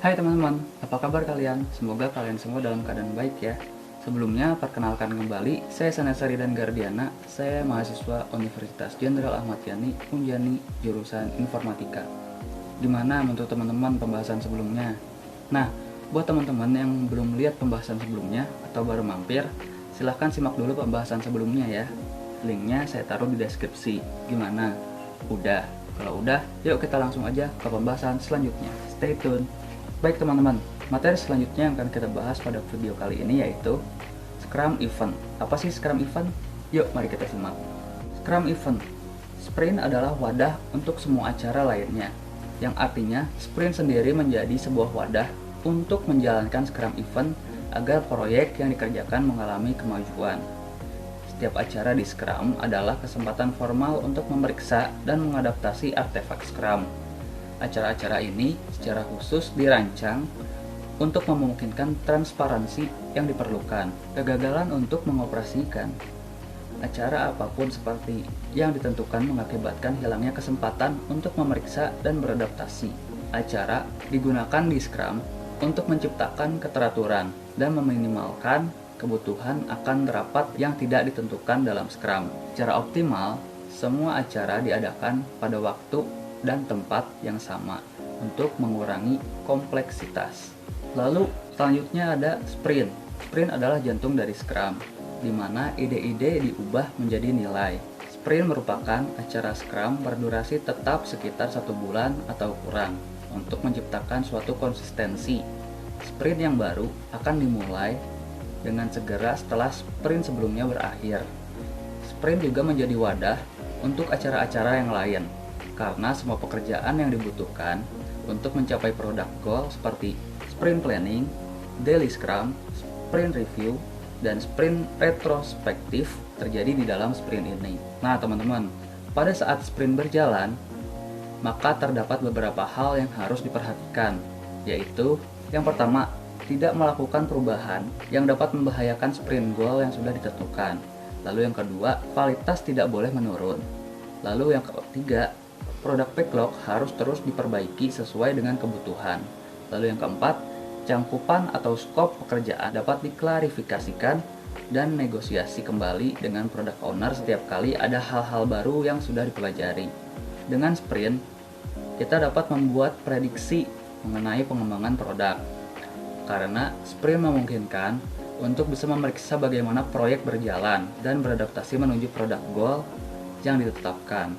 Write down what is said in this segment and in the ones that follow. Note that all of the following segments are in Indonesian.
Hai teman-teman, apa kabar kalian? Semoga kalian semua dalam keadaan baik ya. Sebelumnya, perkenalkan kembali, saya Sanasari dan Gardiana. Saya mahasiswa Universitas Jenderal Ahmad Yani, Unjani, jurusan Informatika. Gimana menurut teman-teman pembahasan sebelumnya? Nah, buat teman-teman yang belum lihat pembahasan sebelumnya atau baru mampir, silahkan simak dulu pembahasan sebelumnya ya. Linknya saya taruh di deskripsi. Gimana? Udah? Kalau udah, yuk kita langsung aja ke pembahasan selanjutnya. Stay tune. Baik teman-teman, materi selanjutnya yang akan kita bahas pada video kali ini yaitu Scrum Event. Apa sih Scrum Event? Yuk mari kita simak. Scrum Event, sprint adalah wadah untuk semua acara lainnya, yang artinya sprint sendiri menjadi sebuah wadah untuk menjalankan Scrum Event agar proyek yang dikerjakan mengalami kemajuan. Setiap acara di Scrum adalah kesempatan formal untuk memeriksa dan mengadaptasi artefak Scrum. Acara-acara ini secara khusus dirancang untuk memungkinkan transparansi yang diperlukan. Kegagalan untuk mengoperasikan acara apapun seperti yang ditentukan mengakibatkan hilangnya kesempatan untuk memeriksa dan beradaptasi. Acara digunakan di Scrum untuk menciptakan keteraturan dan meminimalkan kebutuhan akan rapat yang tidak ditentukan dalam Scrum. Secara optimal, semua acara diadakan pada waktu dan tempat yang sama untuk mengurangi kompleksitas. Lalu selanjutnya ada sprint. Sprint adalah jantung dari Scrum, di mana ide-ide diubah menjadi nilai. Sprint merupakan acara Scrum berdurasi tetap sekitar 1 bulan atau kurang untuk menciptakan suatu konsistensi. Sprint yang baru akan dimulai dengan segera setelah sprint sebelumnya berakhir. Sprint juga menjadi wadah untuk acara-acara yang lain, karena semua pekerjaan yang dibutuhkan untuk mencapai product goal seperti sprint planning, daily scrum, sprint review, dan sprint retrospektif terjadi di dalam sprint ini. Nah teman-teman, pada saat sprint berjalan, maka terdapat beberapa hal yang harus diperhatikan, yaitu yang pertama, tidak melakukan perubahan yang dapat membahayakan sprint goal yang sudah ditentukan. Lalu yang kedua, kualitas tidak boleh menurun. Lalu yang ketiga, produk backlog harus terus diperbaiki sesuai dengan kebutuhan. Lalu yang keempat, cangkupan atau skop pekerjaan dapat diklarifikasikan dan negosiasi kembali dengan product owner setiap kali ada hal-hal baru yang sudah dipelajari. Dengan sprint, kita dapat membuat prediksi mengenai pengembangan produk. Karena sprint memungkinkan untuk bisa memeriksa bagaimana proyek berjalan dan beradaptasi menuju produk goal yang ditetapkan.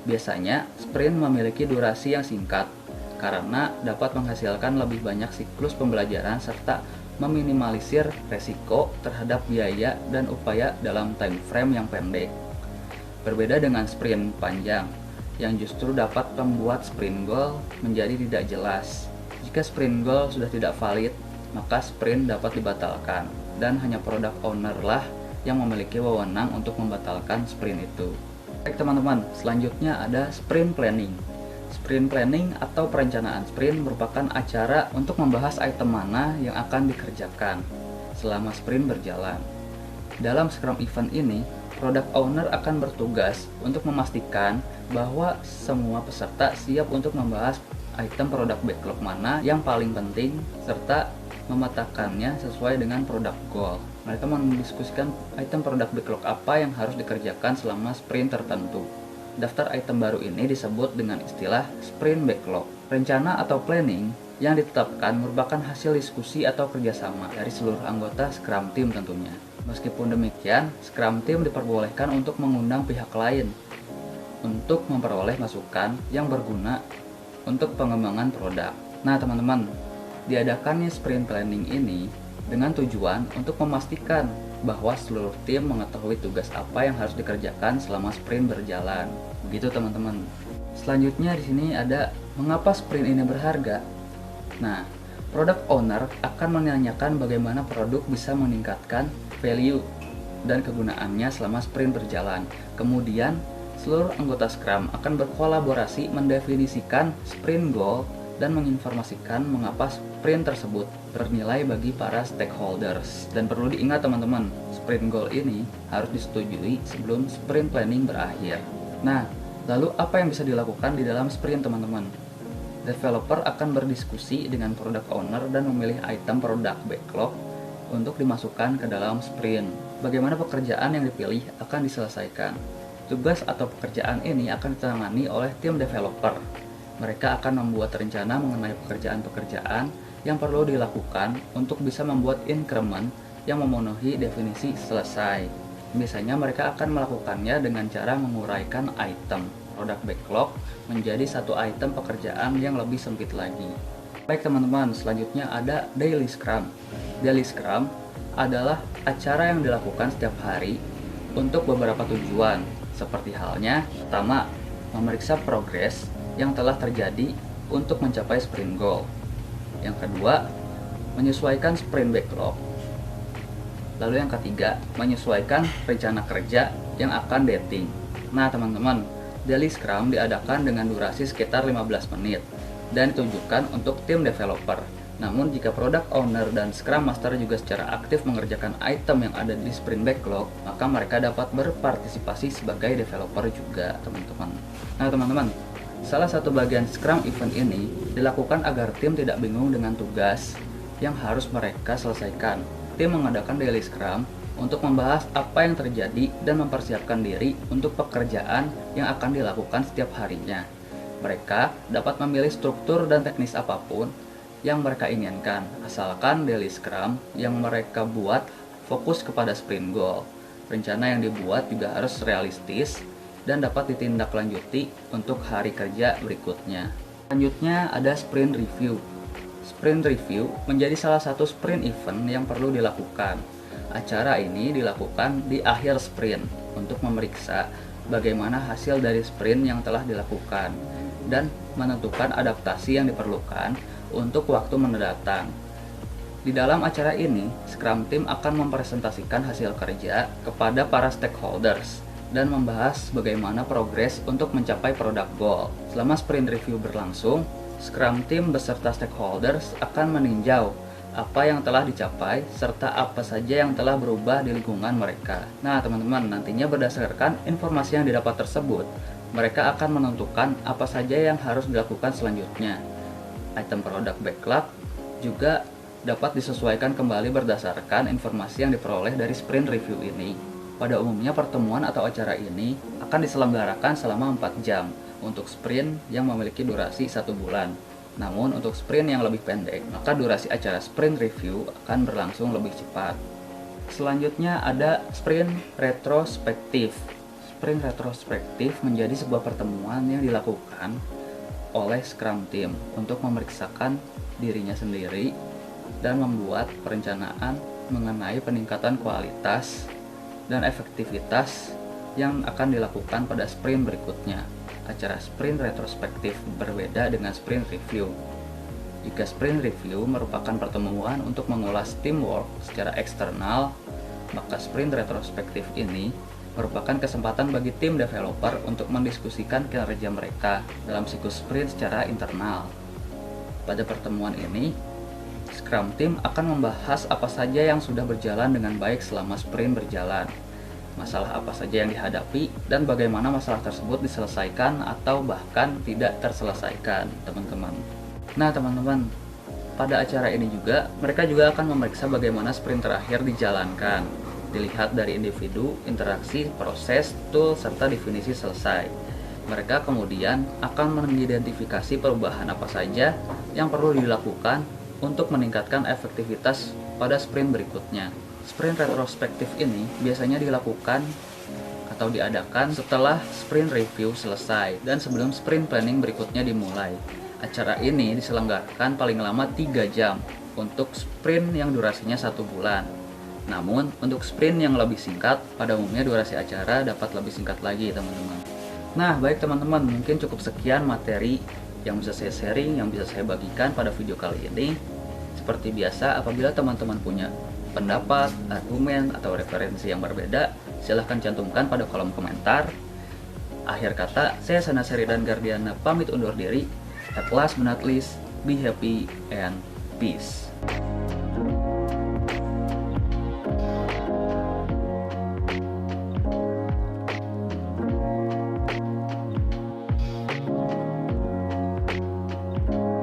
Biasanya, sprint memiliki durasi yang singkat karena dapat menghasilkan lebih banyak siklus pembelajaran serta meminimalisir resiko terhadap biaya dan upaya dalam time frame yang pendek. Berbeda dengan sprint panjang, yang justru dapat membuat sprint goal menjadi tidak jelas. Jika sprint goal sudah tidak valid, maka sprint dapat dibatalkan, dan hanya product owner lah yang memiliki wewenang untuk membatalkan sprint itu. Baik teman-teman, selanjutnya ada sprint planning. Sprint planning atau perencanaan sprint merupakan acara untuk membahas item mana yang akan dikerjakan selama sprint berjalan. Dalam Scrum Event ini, product owner akan bertugas untuk memastikan bahwa semua peserta siap untuk membahas item produk backlog mana yang paling penting serta memetakannya sesuai dengan product goal. Mereka mendiskusikan item produk backlog apa yang harus dikerjakan selama sprint tertentu. Daftar item baru ini disebut dengan istilah sprint backlog. Rencana atau planning yang ditetapkan merupakan hasil diskusi atau kerjasama dari seluruh anggota Scrum Team tentunya. Meskipun demikian, Scrum Team diperbolehkan untuk mengundang pihak lain untuk memperoleh masukan yang berguna untuk pengembangan produk. Nah teman-teman, diadakannya sprint planning ini dengan tujuan untuk memastikan bahwa seluruh tim mengetahui tugas apa yang harus dikerjakan selama sprint berjalan. Begitu teman-teman. Selanjutnya di sini ada mengapa sprint ini berharga. Nah, product owner akan menanyakan bagaimana produk bisa meningkatkan value dan kegunaannya selama sprint berjalan. Kemudian, seluruh anggota Scrum akan berkolaborasi mendefinisikan sprint goal dan menginformasikan mengapa sprint tersebut bernilai bagi para stakeholders. Dan perlu diingat teman-teman, sprint goal ini harus disetujui sebelum sprint planning berakhir. Nah, lalu apa yang bisa dilakukan di dalam sprint teman-teman? Developer akan berdiskusi dengan product owner dan memilih item produk backlog untuk dimasukkan ke dalam sprint. Bagaimana pekerjaan yang dipilih akan diselesaikan. Tugas atau pekerjaan ini akan ditangani oleh tim developer. Mereka akan membuat rencana mengenai pekerjaan-pekerjaan yang perlu dilakukan untuk bisa membuat increment yang memenuhi definisi selesai. Biasanya mereka akan melakukannya dengan cara menguraikan item produk backlog menjadi satu item pekerjaan yang lebih sempit lagi. Baik teman-teman, selanjutnya ada Daily Scrum. Daily Scrum adalah acara yang dilakukan setiap hari untuk beberapa tujuan, seperti halnya, pertama, memeriksa progres yang telah terjadi untuk mencapai sprint goal. Yang kedua, menyesuaikan sprint backlog. Lalu yang ketiga, menyesuaikan rencana kerja yang akan dating. Nah teman-teman, Daily Scrum diadakan dengan durasi sekitar 15 menit dan ditujukan untuk tim developer. Namun jika product owner dan Scrum Master juga secara aktif mengerjakan item yang ada di sprint backlog, maka mereka dapat berpartisipasi sebagai developer juga teman-teman. Nah teman-teman, salah satu bagian Scrum event ini dilakukan agar tim tidak bingung dengan tugas yang harus mereka selesaikan. Tim mengadakan Daily Scrum untuk membahas apa yang terjadi dan mempersiapkan diri untuk pekerjaan yang akan dilakukan setiap harinya. Mereka dapat memilih struktur dan teknis apapun yang mereka inginkan, asalkan Daily Scrum yang mereka buat fokus kepada sprint goal. Rencana yang dibuat juga harus realistis dan dapat ditindaklanjuti untuk hari kerja berikutnya. Selanjutnya ada Sprint Review. Sprint Review menjadi salah satu sprint event yang perlu dilakukan. Acara ini dilakukan di akhir sprint untuk memeriksa bagaimana hasil dari sprint yang telah dilakukan dan menentukan adaptasi yang diperlukan untuk waktu mendatang. Di dalam acara ini, Scrum Team akan mempresentasikan hasil kerja kepada para stakeholders dan membahas bagaimana progres untuk mencapai product goal. Selama sprint review berlangsung, Scrum Team beserta stakeholders akan meninjau apa yang telah dicapai, serta apa saja yang telah berubah di lingkungan mereka. Nah teman-teman, nantinya berdasarkan informasi yang didapat tersebut, mereka akan menentukan apa saja yang harus dilakukan selanjutnya. Item produk backlog juga dapat disesuaikan kembali berdasarkan informasi yang diperoleh dari sprint review ini. Pada umumnya pertemuan atau acara ini akan diselenggarakan selama 4 jam untuk sprint yang memiliki durasi 1 bulan. Namun untuk sprint yang lebih pendek, maka durasi acara sprint review akan berlangsung lebih cepat. Selanjutnya ada sprint retrospektif. Sprint retrospektif menjadi sebuah pertemuan yang dilakukan oleh Scrum Team untuk memeriksakan dirinya sendiri dan membuat perencanaan mengenai peningkatan kualitas dan efektivitas yang akan dilakukan pada sprint berikutnya. Acara sprint retrospektif berbeda dengan sprint review. Jika sprint review merupakan pertemuan untuk mengulas teamwork secara eksternal, maka sprint retrospektif ini merupakan kesempatan bagi tim developer untuk mendiskusikan kinerja mereka dalam siklus sprint secara internal. Pada pertemuan ini, Scrum Team akan membahas apa saja yang sudah berjalan dengan baik selama sprint berjalan, masalah apa saja yang dihadapi, dan bagaimana masalah tersebut diselesaikan atau bahkan tidak terselesaikan, teman-teman. Nah, teman-teman, pada acara ini juga, mereka juga akan memeriksa bagaimana sprint terakhir dijalankan. Dilihat dari individu, interaksi, proses, tool, serta definisi selesai. Mereka kemudian akan mengidentifikasi perubahan apa saja yang perlu dilakukan untuk meningkatkan efektivitas pada sprint berikutnya. Sprint retrospektif ini biasanya dilakukan atau diadakan setelah sprint review selesai dan sebelum sprint planning berikutnya dimulai. Acara ini diselenggarakan paling lama 3 jam untuk sprint yang durasinya 1 bulan. Namun untuk sprint yang lebih singkat, pada umumnya durasi acara dapat lebih singkat lagi, teman-teman. Nah, baik teman-teman, mungkin cukup sekian materi yang bisa saya sharing, yang bisa saya bagikan pada video kali ini. Seperti biasa, apabila teman-teman punya pendapat, argumen, atau referensi yang berbeda, silahkan cantumkan pada kolom komentar. Akhir kata, saya Sanasari dan Gardiana pamit undur diri. At last but not least, be happy and peace.